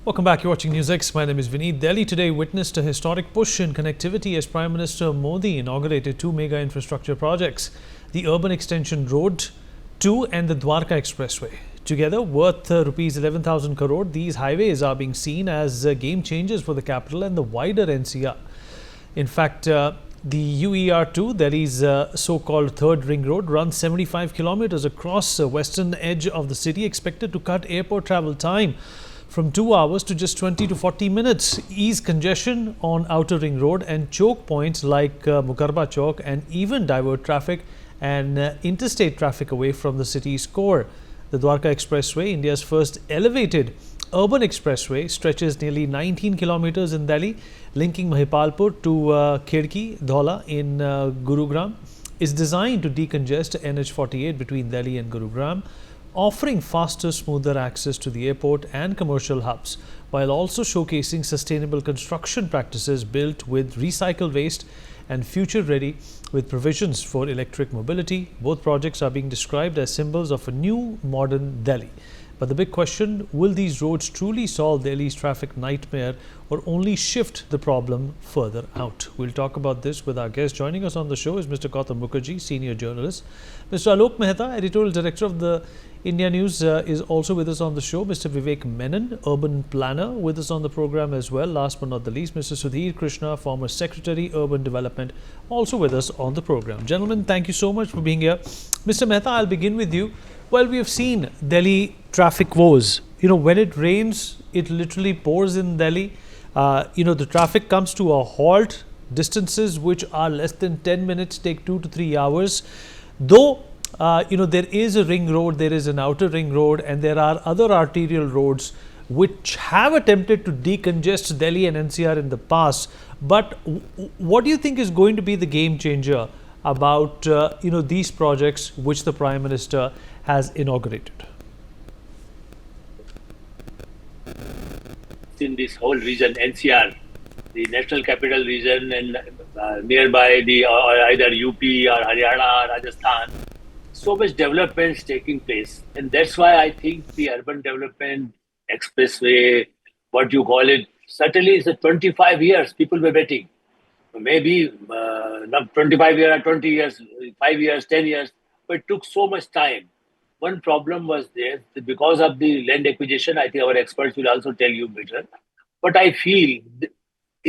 Welcome back. You're watching NewsX. My name is Vineet. Delhi today witnessed a historic push in connectivity as Prime Minister Modi inaugurated two mega infrastructure projects, the Urban Extension Road 2 and the Dwarka Expressway. Together worth rupees 11,000 crore, these highways are being seen as game changers for the capital and the wider NCR. In fact, the UER2, Delhi's so-called third ring road, runs 75 kilometers across the western edge of the city, expected to cut airport travel time from 2 hours to just 20 to 40 minutes, ease congestion on outer ring road and choke points like Mukarba Chowk, and even divert traffic and interstate traffic away from the city's core. The Dwarka Expressway, India's first elevated urban expressway, stretches nearly 19 kilometers in Delhi, linking Mahipalpur to Khedki, Dhaula in Gurugram, is designed to decongest NH48 between Delhi and Gurugram, offering faster, smoother access to the airport and commercial hubs, while also showcasing sustainable construction practices built with recycled waste and future-ready with provisions for electric mobility. Both projects are being described as symbols of a new modern Delhi. But the big question, will these roads truly solve Delhi's traffic nightmare or only shift the problem further out? We'll talk about this with our guest. Joining us on the show is Mr. Gautam Mukherjee, senior journalist. Mr. Alok Mehta, editorial director of the India News, is also with us on the show. Mr. Vivek Menon, urban planner, with us on the program as well. Last but not the least, Mr. Sudhir Krishna, former Secretary, Urban Development, also with us on the program. Gentlemen, thank you so much for being here. Mr. Mehta, I'll begin with you. Well, we have seen Delhi traffic woes. When it rains, it literally pours in Delhi. The traffic comes to a halt. Distances which are less than 10 minutes take 2 to 3 hours. Though, there is a ring road, there is an outer ring road, and there are other arterial roads which have attempted to decongest Delhi and NCR in the past. But what do you think is going to be the game changer about these projects which the Prime Minister has inaugurated? In this whole region, NCR, the National Capital Region, and nearby the either UP or Haryana, Rajasthan, so much development is taking place, and that's why I think the urban development expressway, what you call it, certainly it's 25 years people were waiting. Maybe not 25 years, 20 years, 5 years, 10 years, but it took so much time. One problem was there because of the land acquisition. I think our experts will also tell you better. But I feel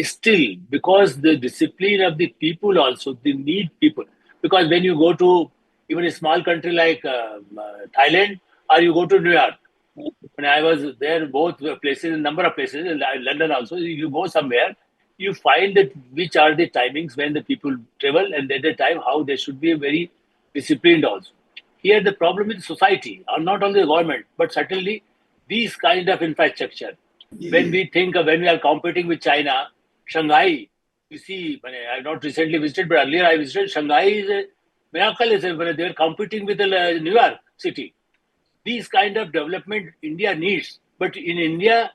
still, because the discipline of the people also, they need people. Because when you go to even a small country like Thailand, or you go to New York, when I was there, both places, a number of places, in London also, you go somewhere, you find that which are the timings when the people travel, and at the time how they should be very disciplined also. Here the problem is society, or not only the government, but certainly these kind of infrastructure. When we think of when we are competing with China, Shanghai, you see, I have not recently visited, but earlier I visited. Shanghai is a miracle. They are competing with New York City. These kind of development India needs, but in India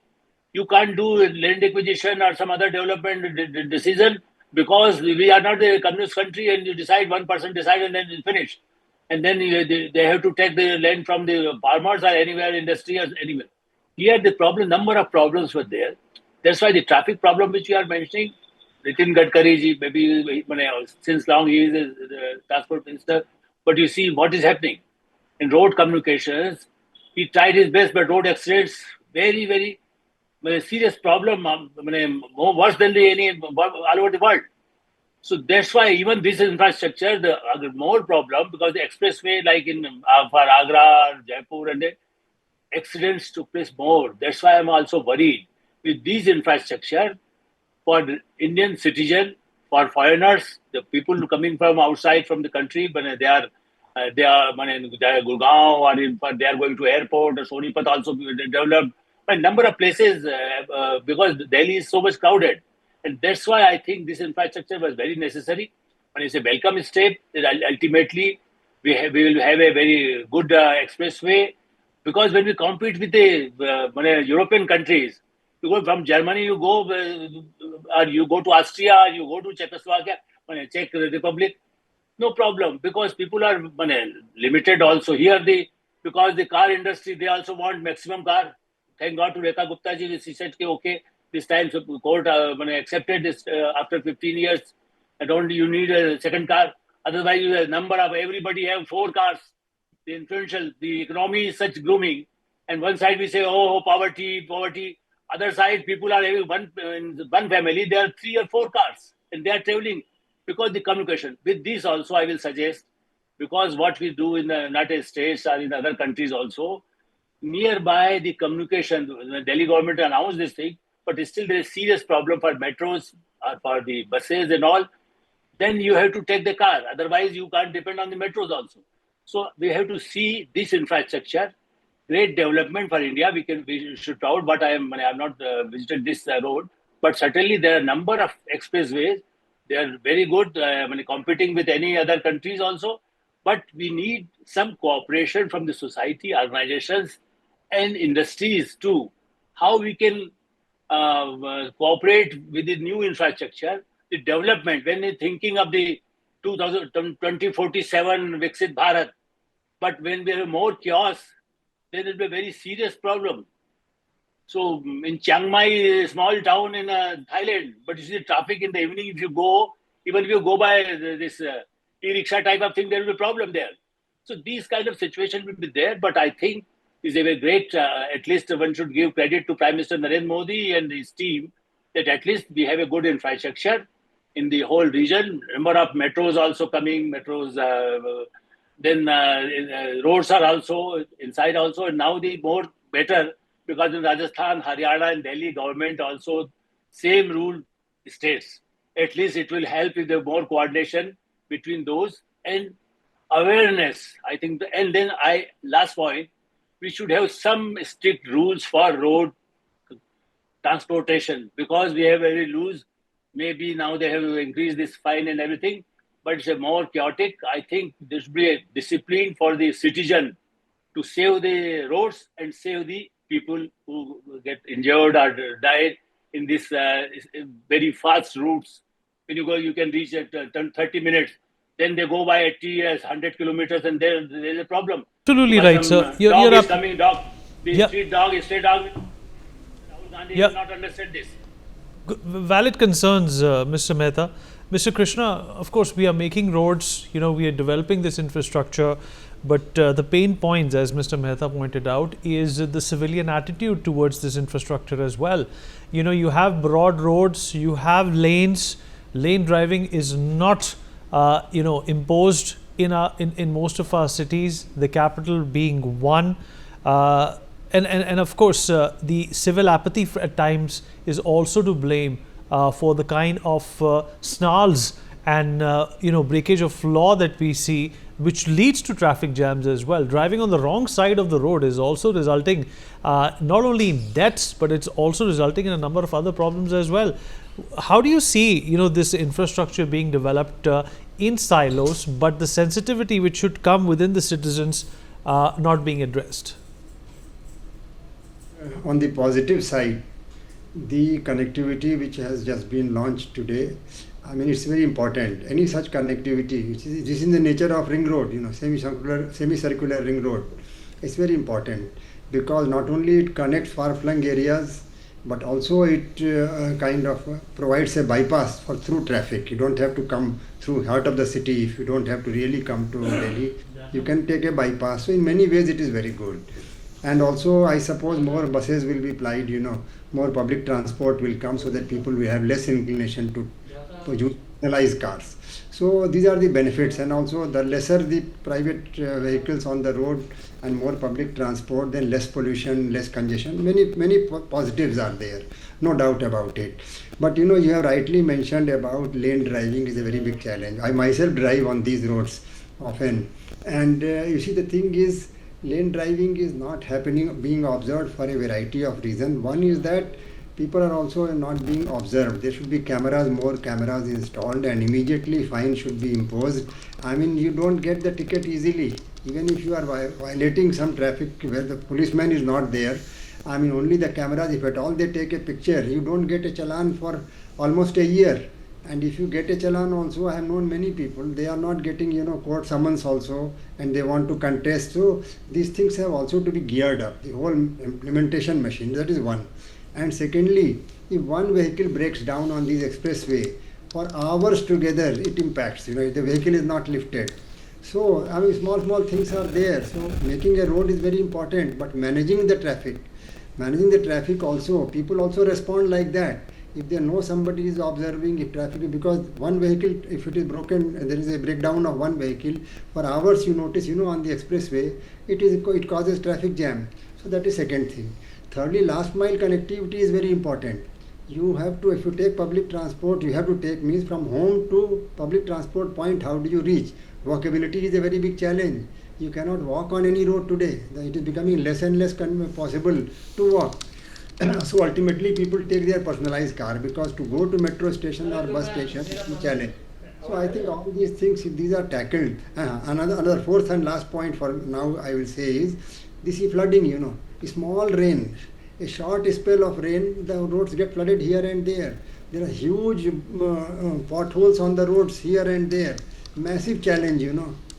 you can't do land acquisition or some other development decision because we are not a communist country, and you decide, one person decide, and then it's finished. And then they have to take the land from the farmers or anywhere, industry or anywhere. Here the problem, number of problems were there. That's why the traffic problem which you are mentioning, Nitin Gadkari ji, maybe since long he is the transport minister, but you see what is happening in road communications. He tried his best, but road accidents, very, very serious problem, more worse than any all over the world. So that's why even this infrastructure, the more problem, because the expressway like in for Agra, Jaipur, and the accidents took place more. That's why I'm also worried with these infrastructure for the Indian citizen, for foreigners, the people coming from outside from the country, but they are Gurgaon, or they are going to airport, or Sonipat also developed a number of places because Delhi is so much crowded. And that's why I think this infrastructure was very necessary. And it's a welcome step that ultimately we will have a very good expressway. Because when we compete with the European countries, you go from Germany, you go or you go to Austria, you go to Czechoslovakia, Czech Republic, no problem, because people are limited also. Here because the car industry, they also want maximum car. thank God to Rekha Gupta ji, she said, okay, this time court accepted this after 15 years. And only you need a second car. Otherwise, the number of everybody have 4 cars. The influential, the economy is such grooming. And one side we say, oh, poverty, poverty. Other side, people are having one family, there are 3 or 4 cars. And they are traveling because the communication. With this also, I will suggest, because what we do in the United States or in other countries also, nearby the communication, the Delhi government announced this thing, but still there is serious problem for metros or for the buses and all. Then you have to take the car. Otherwise, you can't depend on the metros also. So we have to see this infrastructure, great development for India. We should proud, but I have not visited this road. But certainly there are a number of expressways. They are very good, competing with any other countries also. But we need some cooperation from the society, organizations, and industries too. How we can cooperate with the new infrastructure, the development, when we're thinking of the 2047 Viksit Bharat, but when we have more chaos, then it will be a very serious problem. So in Chiang Mai, a small town in Thailand, but you see the traffic in the evening, if you go, even if you go by this e-rickshaw type of thing, there will be a problem there. So these kind of situations will be there, but I think is a very great, at least one should give credit to Prime Minister Narendra Modi and his team, that at least we have a good infrastructure in the whole region. Number of metros also coming, then roads are also inside also, and now the more better, because in Rajasthan, Haryana and Delhi government also same rule states. At least it will help if there is more coordination between those and awareness. I think, and then last point, we should have some strict rules for road transportation, because we have very loose. Maybe now they have increased this fine and everything, but it's a more chaotic. I think there should be a discipline for the citizen to save the roads and save the people who get injured or died in this very fast routes. When you go, you can reach at 30 minutes. Then they go by at 100 kilometers, and there is a problem. Absolutely right, sir. Dog is coming, dog. The Yeah. street dog, stray dog. Rahul Gandhi Yeah. will not understand this. Valid concerns, Mr. Mehta. Mr. Krishna, of course, we are making roads, we are developing this infrastructure, but the pain points, as Mr. Mehta pointed out, is the civilian attitude towards this infrastructure as well. You have broad roads, you have lanes. Lane driving is not, imposed in most of our cities, the capital being one. And of course, the civil apathy at times is also to blame for the kind of snarls and breakage of law that we see, which leads to traffic jams as well. Driving on the wrong side of the road is also resulting not only in deaths, but it's also resulting in a number of other problems as well. How do you see this infrastructure being developed in silos, but the sensitivity which should come within the citizens not being addressed? On the positive side, the connectivity which has just been launched today, it's very important. Any such connectivity, this is in the nature of ring road, semicircular ring road. It's very important because not only it connects far-flung areas, but also it kind of provides a bypass through traffic. You don't have to come through heart of the city. If you don't have to really come to Delhi, you can take a bypass. So in many ways it is very good. And also, I suppose more buses will be plied, more public transport will come, so that people will have less inclination to use personalized cars. So these are the benefits, and also the lesser the private vehicles on the road and more public transport, then less pollution, less congestion. Many positives are there, no doubt about it. But you have rightly mentioned about lane driving is a very big challenge. I myself drive on these roads often, and you see, the thing is, lane driving is not being observed for a variety of reasons. One is that people are also not being observed. There should be more cameras installed, and immediately fine should be imposed. You don't get the ticket easily. Even if you are violating some traffic where the policeman is not there, only the cameras, if at all they take a picture, you don't get a challan for almost a year. And if you get a challan also, I have known many people, they are not getting, court summons also, and they want to contest. So these things have also to be geared up, the whole implementation machine, that is one. And secondly, if one vehicle breaks down on these expressway, for hours together it impacts, if the vehicle is not lifted. So, I mean, small things are there. So making a road is very important, but managing the traffic also, people also respond like that. If they know somebody is observing, if traffic, because one vehicle, if it is broken, there is a breakdown of one vehicle, for hours you notice, on the expressway, it causes traffic jam. So that is second thing. Thirdly, last mile connectivity is very important. You have to, if you take public transport, you have to take means from home to public transport point, how do you reach? Walkability is a very big challenge. You cannot walk on any road today. It is becoming less and less possible to walk. So ultimately people take their personalized car, because to go to metro station or bus station is a challenge. So I think all these things, if these are tackled, another fourth and last point for now I will say is, this is flooding, a small rain, a short spell of rain, the roads get flooded here and there. There are huge potholes on the roads here and there. Massive challenge,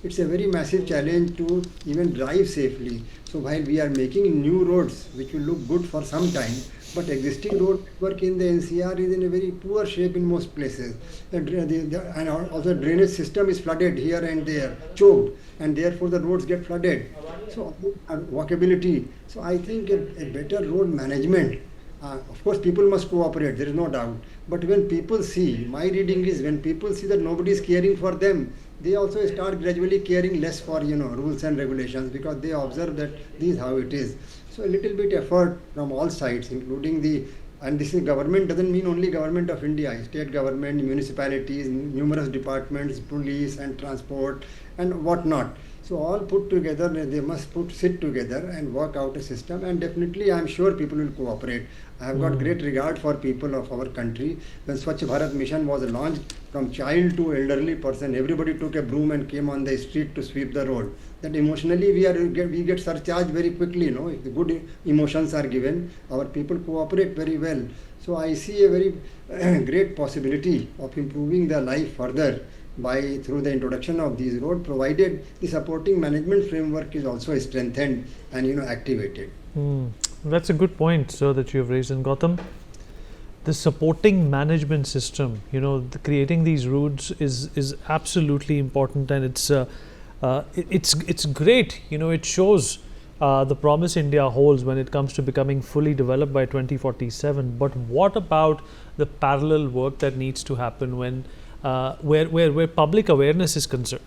It's a very massive challenge to even drive safely. So while we are making new roads, which will look good for some time, but existing road network in the NCR is in a very poor shape in most places. And also drainage system is flooded here and there, choked, and therefore the roads get flooded. So walkability. So I think a better road management. Of course, people must cooperate, there is no doubt. But when people see, my reading is, when people see that nobody is caring for them, they also start gradually caring less for rules and regulations, because they observe that this is how it is. So a little bit effort from all sides, including and this is government, doesn't mean only government of India, state government, municipalities, numerous departments, police and transport and whatnot. So all put together, they must sit together and work out a system, and definitely I am sure people will cooperate. I have got great regard for people of our country. When Swachh Bharat mission was launched, from child to elderly person, everybody took a broom and came on the street to sweep the road. That emotionally we get surcharged very quickly, If the good emotions are given, our people cooperate very well. So I see a very great possibility of improving their life further through the introduction of these roads, provided the supporting management framework is also strengthened and activated. That's a good point, sir, that you have raised. And Gautam, the supporting management system, creating these routes is absolutely important, and it's great. It shows the promise India holds when it comes to becoming fully developed by 2047. But what about the parallel work that needs to happen when where public awareness is concerned?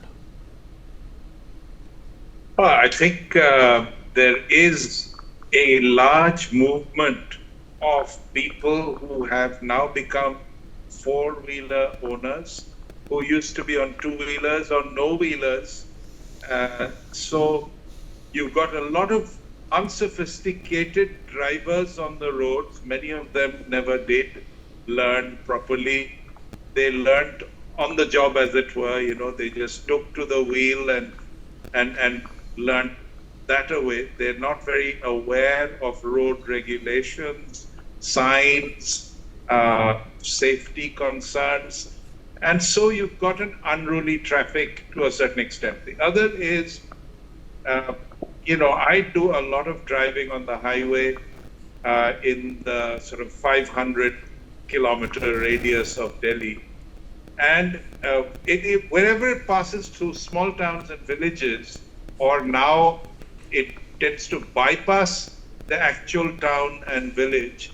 I think there is a large movement of people who have now become four-wheeler owners, who used to be on two-wheelers or no-wheelers. So you've got a lot of unsophisticated drivers on the roads. Many of them never did learn properly. They learned on the job, as it were. They just took to the wheel and learned that away. They're not very aware of road regulations, signs, safety concerns. And so you've got an unruly traffic to a certain extent. The other is, I do a lot of driving on the highway in the sort of 500-kilometer radius of Delhi. And wherever it passes through small towns and villages, or now it tends to bypass the actual town and village,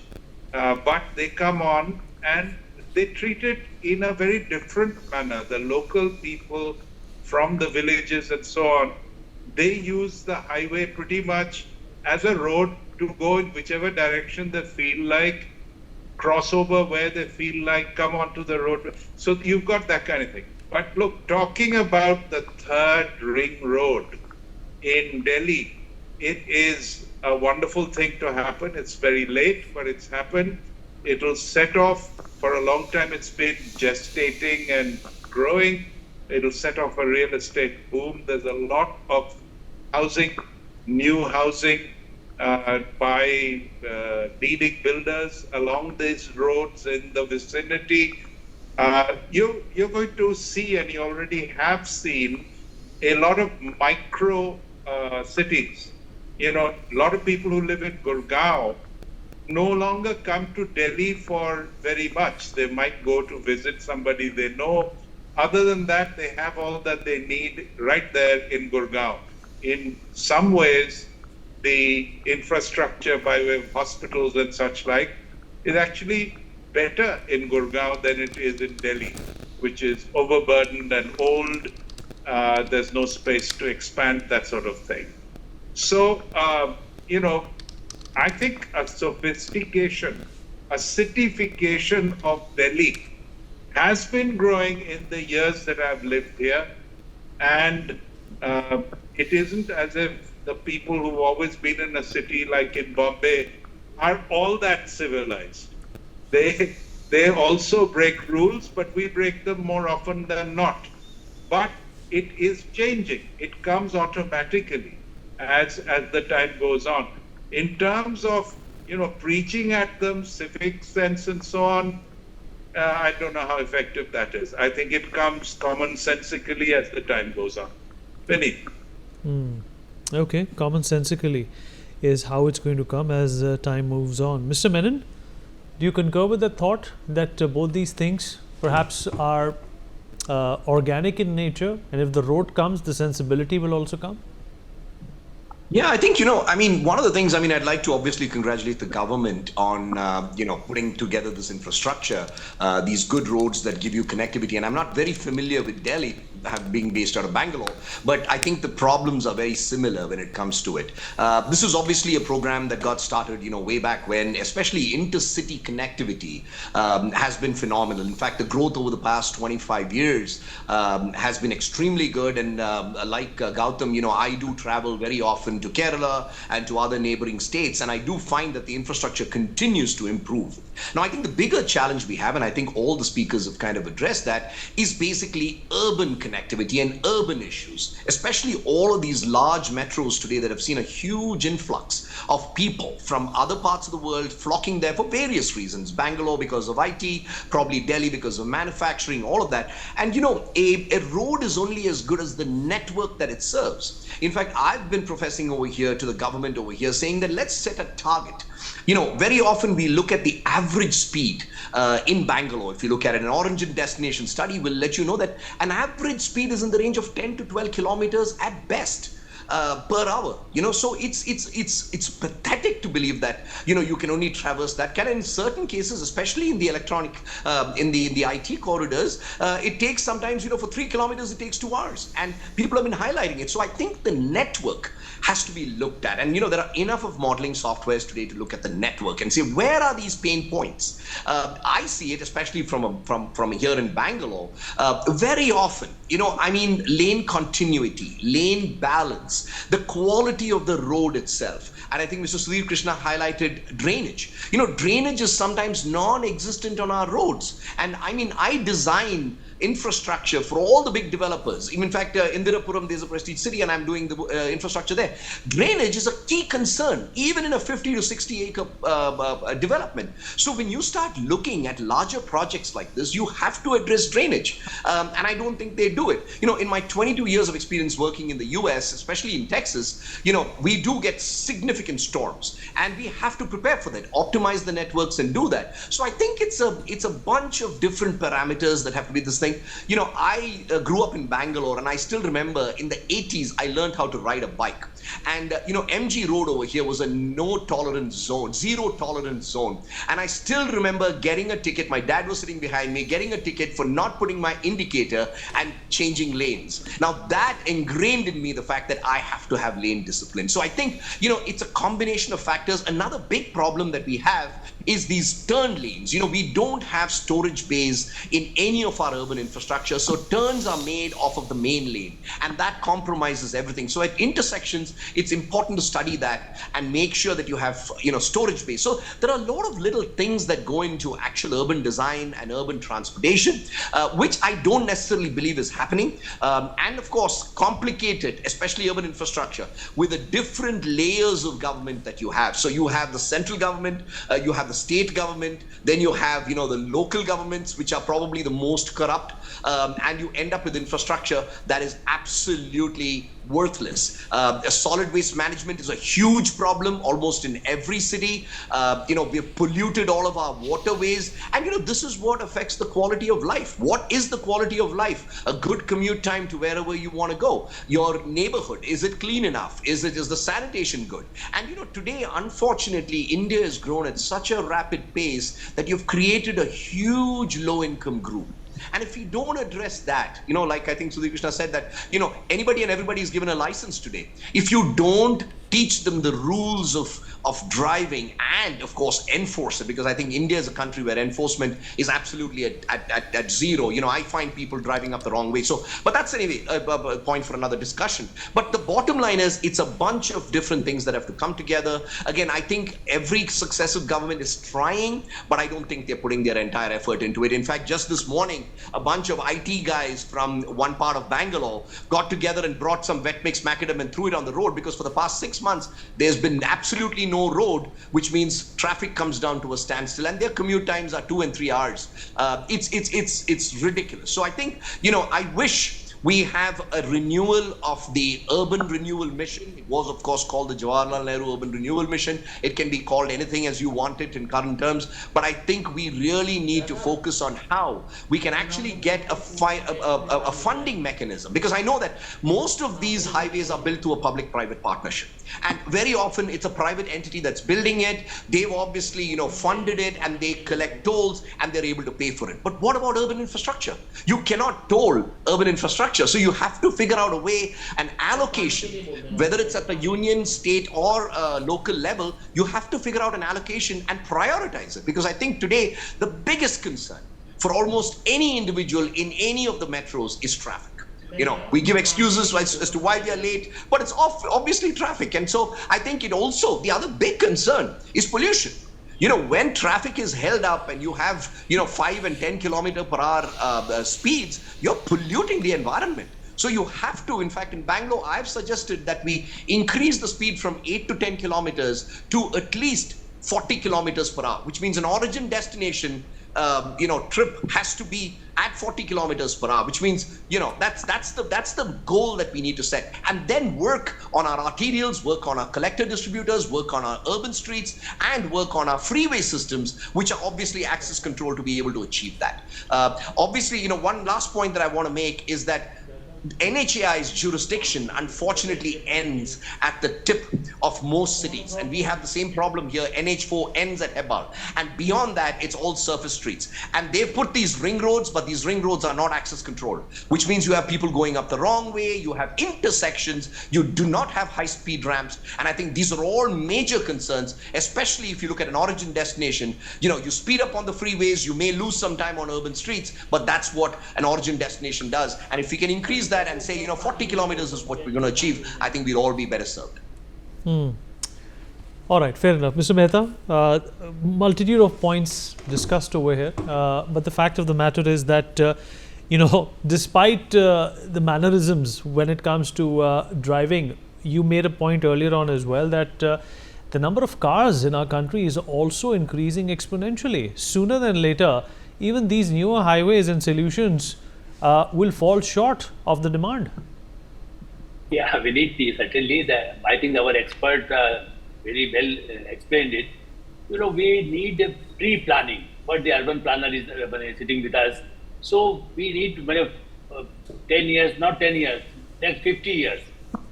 but they come on and they treat it in a very different manner. The local people from the villages and so on, they use the highway pretty much as a road to go in whichever direction they feel like, cross over where they feel like, come onto the road. So you've got that kind of thing. But look, talking about the third ring road in Delhi, it is a wonderful thing to happen. It's very late, but it's happened. It'll set off, for a long time it's been gestating and growing. It'll set off a real estate boom. There's a lot of housing, new housing by leading builders along these roads in the vicinity. you're going to see, and you already have seen, a lot of micro cities. A lot of people who live in Gurgaon no longer come to Delhi for very much. They might go to visit somebody they know. Other than that, they have all that they need right there in Gurgaon. In some ways, the infrastructure by way of hospitals and such like is actually better in Gurgaon than it is in Delhi, which is overburdened and old. There's no space to expand, that sort of thing. So, I think a sophistication, a cityfication of Delhi has been growing in the years that I've lived here. And it isn't as if the people who've always been in a city like in Bombay are all that civilized. They also break rules, but we break them more often than not. But it is changing. It comes automatically as the time goes on. In terms of preaching at them, civic sense and so on, I don't know how effective that is. I think it comes commonsensically as the time goes on. Vinny. Okay, commonsensically is how it's going to come as time moves on. Mr. Menon, do you concur with the thought that both these things perhaps are organic in nature, and if the road comes, the sensibility will also come? Yeah, I think, one of the things, I'd like to obviously congratulate the government on, putting together this infrastructure, these good roads that give you connectivity. And I'm not very familiar with Delhi, being based out of Bangalore, but I think the problems are very similar when it comes to it. This is obviously a program that got started, way back when, especially intercity connectivity has been phenomenal. In fact, the growth over the past 25 years has been extremely good. And like Gautam, I do travel very often to Kerala and to other neighboring states, and I do find that the infrastructure continues to improve. Now, I think the bigger challenge we have, and I think all the speakers have kind of addressed that, is basically urban connectivity and urban issues, especially all of these large metros today that have seen a huge influx of people from other parts of the world flocking there for various reasons. Bangalore because of IT, probably Delhi because of manufacturing, all of that. And a road is only as good as the network that it serves. In fact, I've been professing over here to the government over here saying that let's set a target. Very often we look at the average speed in Bangalore. If you look at it, an origin destination study will let you know that an average speed is in the range of 10 to 12 kilometers at best per hour. So it's pathetic to believe that you can only traverse that. In certain cases, especially in the electronic, in the IT corridors, it takes sometimes for 3 kilometers it takes 2 hours, and people have been highlighting it. So I think the network has to be looked at, and there are enough of modeling softwares today to look at the network and say where are these pain points. I see it, especially from here in Bangalore, very often. Lane continuity, lane balance, the quality of the road itself. And I think Mr. Sudhir Krishna highlighted drainage. Drainage is sometimes non-existent on our roads. And I design infrastructure for all the big developers. In fact, Indirapuram, there's a prestige city, and I'm doing the infrastructure there. Drainage is a key concern, even in a 50 to 60 acre development. So when you start looking at larger projects like this, you have to address drainage. And I don't think they do it. In my 22 years of experience working in the US, especially in Texas, we do get significant storms, and we have to prepare for that, optimize the networks and do that. So I think it's a bunch of different parameters that have to be this thing. I grew up in Bangalore, and I still remember in the 80s, I learned how to ride a bike. And, MG Road over here was a no tolerance zone, zero tolerance zone. And I still remember getting a ticket. My dad was sitting behind me, getting a ticket for not putting my indicator and changing lanes. Now that ingrained in me the fact that I have to have lane discipline. So I think, it's a combination of factors. Another big problem that we have is these turn lanes. We don't have storage bays in any of our urban infrastructure. So turns are made off of the main lane, and that compromises everything. So at intersections, pollutions, it's important to study that and make sure that you have, storage space. So there are a lot of little things that go into actual urban design and urban transportation, which I don't necessarily believe is happening. And of course, complicated, especially urban infrastructure, with the different layers of government that you have. So you have the central government, you have the state government, then you have, the local governments, which are probably the most corrupt, and you end up with infrastructure that is absolutely worthless. Solid waste management is a huge problem almost in every city. We've polluted all of our waterways, and this is what affects the quality of life. What is the quality of life? A good commute time to wherever you want to go. Your neighborhood, is it clean enough? Is the sanitation good? And today, unfortunately, India has grown at such a rapid pace that you've created a huge low-income group. And if we don't address that, like I think Sudhir Krishna said that, anybody and everybody is given a license today. If you don't teach them the rules of driving and, of course, enforce it, because I think India is a country where enforcement is absolutely at zero. I find people driving up the wrong way. So, but that's anyway a point for another discussion. But the bottom line is it's a bunch of different things that have to come together. Again, I think every successive government is trying, but I don't think they're putting their entire effort into it. In fact, just this morning, a bunch of IT guys from one part of Bangalore got together and brought some wet mix macadam and threw it on the road, because for the past 6 months, there's been absolutely no road, which means traffic comes down to a standstill, and their commute times are 2 and 3 hours. It's ridiculous. So I think, I wish we have a renewal of the urban renewal mission. It was, of course, called the Jawaharlal Nehru Urban Renewal Mission. It can be called anything as you want it in current terms, but I think we really need to focus on how we can actually get a funding mechanism, because I know that most of these highways are built through a public-private partnership, and very often it's a private entity that's building it. They've obviously, funded it, and they collect tolls, and they're able to pay for it. But what about urban infrastructure? You cannot toll urban infrastructure. So you have to figure out a way, an allocation, whether it's at the union, state, or local level. You have to figure out an allocation and prioritize it, because I think today the biggest concern for almost any individual in any of the metros is traffic. We give excuses as to why we are late, but it's obviously traffic. And so I think the other big concern is pollution. When traffic is held up and you have, 5 and 10 kilometer per hour speeds, you're polluting the environment. So you have to, in fact, in Bangalore, I've suggested that we increase the speed from 8 to 10 kilometers to at least 40 kilometers per hour, which means an origin destination trip has to be at 40 kilometers per hour, which means, that's the goal that we need to set. And then work on our arterials, work on our collector distributors, work on our urban streets, and work on our freeway systems, which are obviously access control to be able to achieve that. Obviously, one last point that I want to make is that NHAI's jurisdiction unfortunately ends at the tip of most cities, and we have the same problem here. NH4 ends at Hebbal, and beyond that it's all surface streets, and they've put these ring roads, but these ring roads are not access controlled, which means you have people going up the wrong way, you have intersections, you do not have high-speed ramps. And I think these are all major concerns, especially if you look at an origin destination. You speed up on the freeways, you may lose some time on urban streets, but that's what an origin destination does. And if we can increase that and say, 40 kilometers is what we're going to achieve, I think we'll all be better served. All right, fair enough. Mr. Mehta, multitude of points discussed over here, but the fact of the matter is that, despite the mannerisms when it comes to driving, you made a point earlier on as well that the number of cars in our country is also increasing exponentially. Sooner than later, even these newer highways and solutions will fall short of the demand. Yeah, we need certainly. I think our expert very well explained it. We need pre-planning. But the urban planner is sitting with us. So we need 10 years, not 10 years, next 50 years.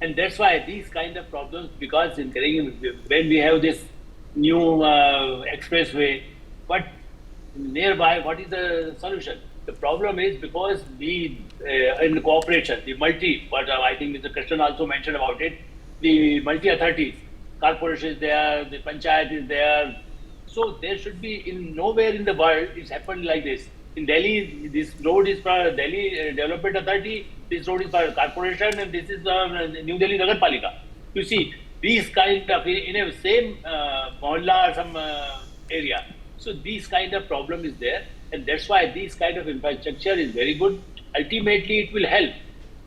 And that's why these kind of problems, because when we have this new expressway, but nearby, what is the solution? The problem is because we, in the cooperation, but I think Mr. Krishnan also mentioned about it, the multi-authorities, corporation is there, the panchayat is there. So there should be, nowhere in the world it's happened like this. In Delhi, this road is for Delhi Development Authority, this road is for corporation, and this is New Delhi Nagar Palika. You see, these kind of, in a same mohalla or some area. So these kind of problem is there, and that's why this kind of infrastructure is very good. Ultimately, it will help.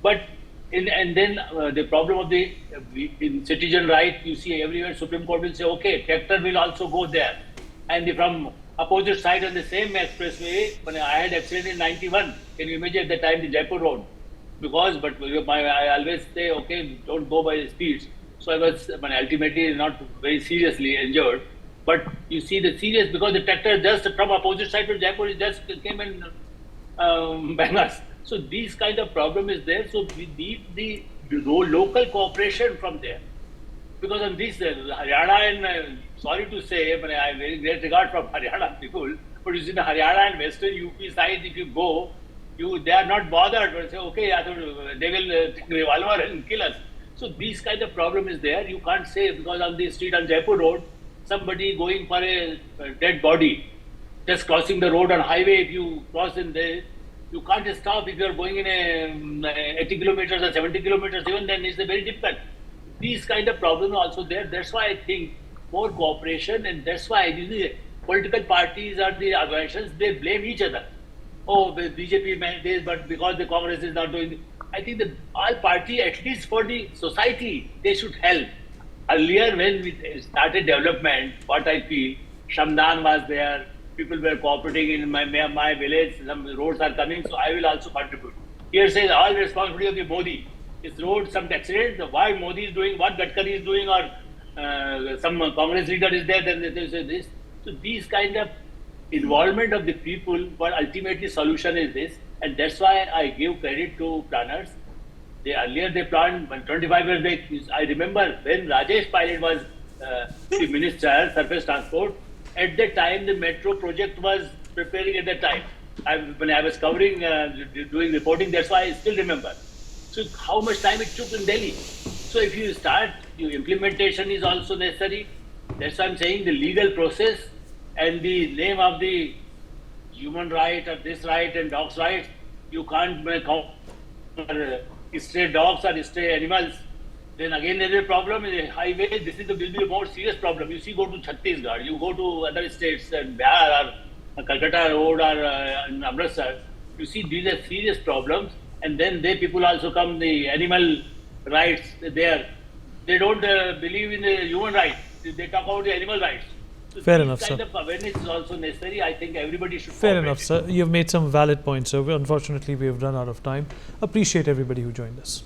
But and then the problem of the in citizen right, you see everywhere Supreme Court will say, okay, tractor will also go there, and from opposite side on the same expressway, when I had accident in 91, can you imagine at the time the Jaipur road? Because, but I always say, okay, don't go by the speeds. So I was ultimately not very seriously injured. But you see the serious, because the tractor just from opposite side to Jaipur, it just came and bang us. So these kind of problem is there. So we need the local cooperation from there. Because on this, Haryana and, sorry to say, but I have very great regard from Haryana people, but you see the Haryana and Western UP side, if you go, they are not bothered, but say, okay, they will take revolver and kill us. So this kind of problem is there. You can't say, because on the street on Jaipur road, somebody going for a dead body, just crossing the road on highway, if you cross in there, you can't stop if you are going in 80 kilometers or 70 kilometers, even then it's very difficult. These kind of problems are also there. That's why I think more cooperation, and that's why the political parties or the organizations, they blame each other. Oh, the BJP meant this, but because the Congress is not doing it. I think that all party, at least for the society, they should help. Earlier, when we started development, what I feel, Shamdan was there, people were cooperating in my village, some roads are coming, so I will also contribute. Here says all responsibility of the Modi. If road, some accident, why Modi is doing, what Gadkari is doing, or some Congress leader is there, then they say this. So these kind of involvement of the people, but ultimately solution is this, and that's why I give credit to planners. Earlier they planned 25 years back. I remember when Rajesh Pilot was the minister, surface transport. At that time, the metro project was preparing. At that time, when I was covering, doing reporting, that's why I still remember. So how much time it took in Delhi. So if you start, your implementation is also necessary. That's why I'm saying the legal process and the name of the human right or this right and dogs' rights, you can't count stray dogs or stray animals. Then again there is a problem in the highway. This will be a more serious problem. You see, go to Chhattisgarh, you go to other states, Bihar or Calcutta Road or Amritsar, you see these are serious problems. And then people also come, the animal rights there. They don't believe in the human rights. They talk about the animal rights. So Fair enough, kind sir. of awareness is also necessary. I think everybody should Fair cooperate. enough, sir. You've made some valid points, sir. Unfortunately, we have run out of time. Appreciate everybody who joined us.